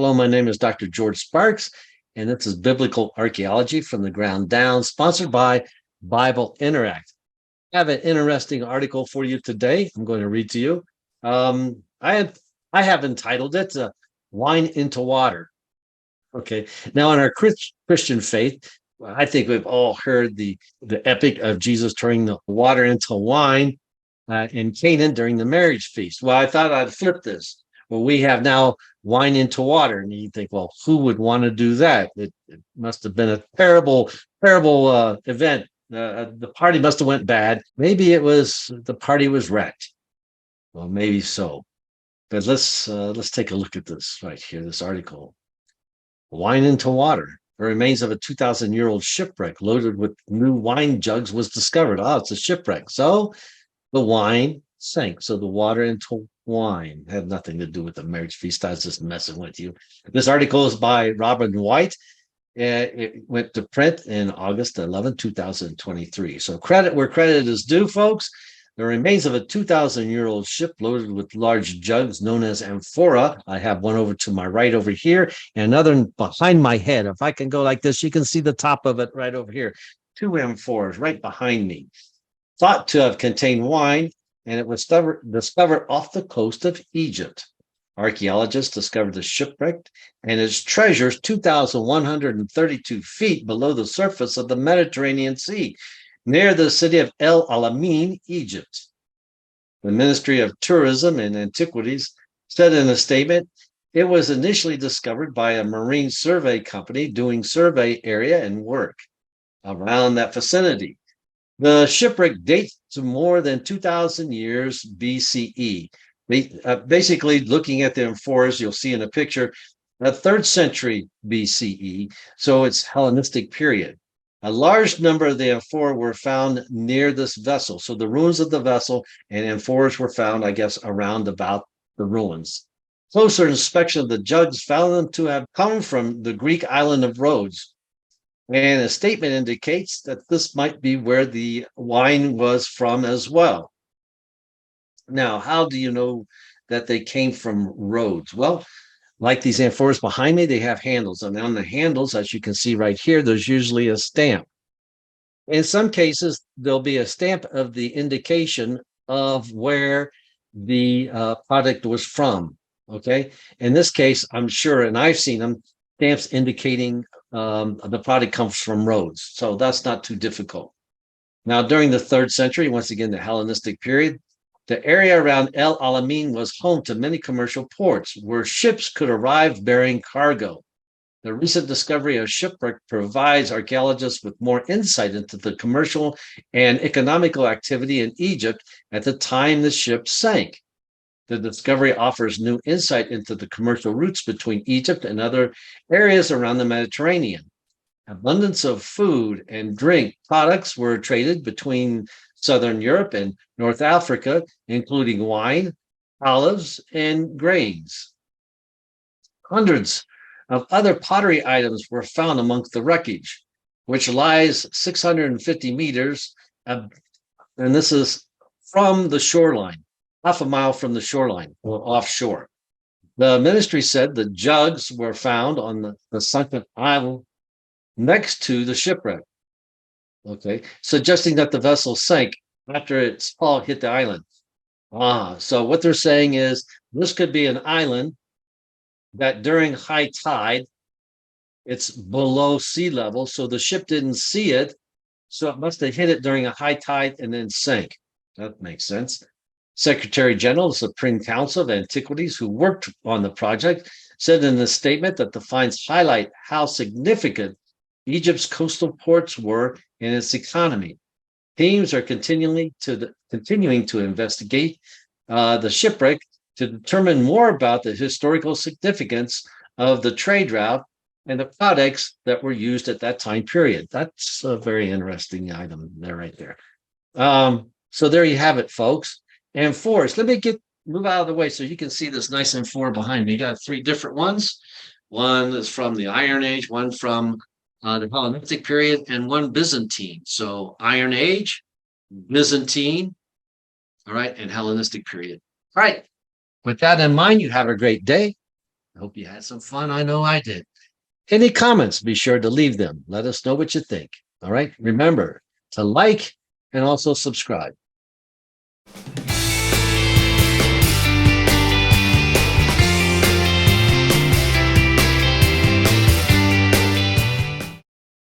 Hello, my name is Dr. George Sparks, and this is Biblical Archaeology from the Ground Down, sponsored by Bible Interact. I have an interesting article for you today. I'm going to read to you. I have entitled it Wine into Water. Okay. Now, in our Christian faith, I think we've all heard the epic of Jesus turning the water into wine in Canaan during the marriage feast. Well, I thought I'd flip this. Well, we have now wine into water, and you think, well, who would want to do that? It must have been a terrible event. The party must have went bad. Maybe the party was wrecked. Well, maybe so. But let's take a look at this right here. This article, wine into water. The remains of a 2,000-year-old shipwreck loaded with new wine jugs was discovered. Oh, it's a shipwreck. So the wine sank. So the water into wine had nothing to do with the marriage feast. I was just messing with you. This article is by Robin White. It went to print in August 11, 2023. So credit where credit is due, folks. The remains of a 2,000-year-old ship loaded with large jugs known as amphora. I have one over to my right over here and another behind my head. If I can go like this, you can see the top of it right over here. Two amphoras right behind me. Thought to have contained wine, and it was discovered off the coast of Egypt. Archaeologists discovered the shipwreck and its treasures 2,132 feet below the surface of the Mediterranean Sea, near the city of El Alamein, Egypt. The Ministry of Tourism and Antiquities said in a statement, it was initially discovered by a marine survey company doing survey area and work around that vicinity. The shipwreck dates to more than 2,000 years BCE. Basically, looking at the amphoras, you'll see in a picture, the 3rd century BCE, so it's Hellenistic period. A large number of the amphora were found near this vessel. So the ruins of the vessel and amphoras were found, I guess, around about the ruins. Closer inspection of the jugs found them to have come from the Greek island of Rhodes. And a statement indicates that this might be where the wine was from as well. Now, how do you know that they came from Rhodes? Well, like these amphoras behind me, they have handles. And on the handles, as you can see right here, there's usually a stamp. In some cases, there'll be a stamp of the indication of where the product was from. Okay. In this case, I'm sure, and I've seen them, stamps indicating the product comes from Rhodes. So that's not too difficult. Now, during the 3rd century, once again, the Hellenistic period, the area around El Alamein was home to many commercial ports where ships could arrive bearing cargo. The recent discovery of shipwreck provides archaeologists with more insight into the commercial and economical activity in Egypt at the time the ship sank. The discovery offers new insight into the commercial routes between Egypt and other areas around the Mediterranean. Abundance of food and drink products were traded between Southern Europe and North Africa, including wine, olives, and grains. Hundreds of other pottery items were found amongst the wreckage, which lies 650 meters, and this is from the shoreline, half a mile from the shoreline or offshore. The ministry said the jugs were found on the sunken island next to the shipwreck, okay, suggesting that the vessel sank after its hull hit the island. So what they're saying is this could be an island that during high tide, it's below sea level, so the ship didn't see it, so it must have hit it during a high tide and then sank. That makes sense. Secretary General of the Supreme Council of Antiquities, who worked on the project, said in a statement that the finds highlight how significant Egypt's coastal ports were in its economy. Teams are continuing to investigate the shipwreck to determine more about the historical significance of the trade route and the products that were used at that time period. That's a very interesting item there, right there. So there you have it, folks. Amphoras. Let me move out of the way so you can see this nice amphora behind me. You got 3 different ones. One is from the Iron Age, one from the Hellenistic period, and one Byzantine. So Iron Age, Byzantine, all right, and Hellenistic period. All right. With that in mind, you have a great day. I hope you had some fun. I know I did. Any comments, be sure to leave them. Let us know what you think. All right. Remember to like and also subscribe.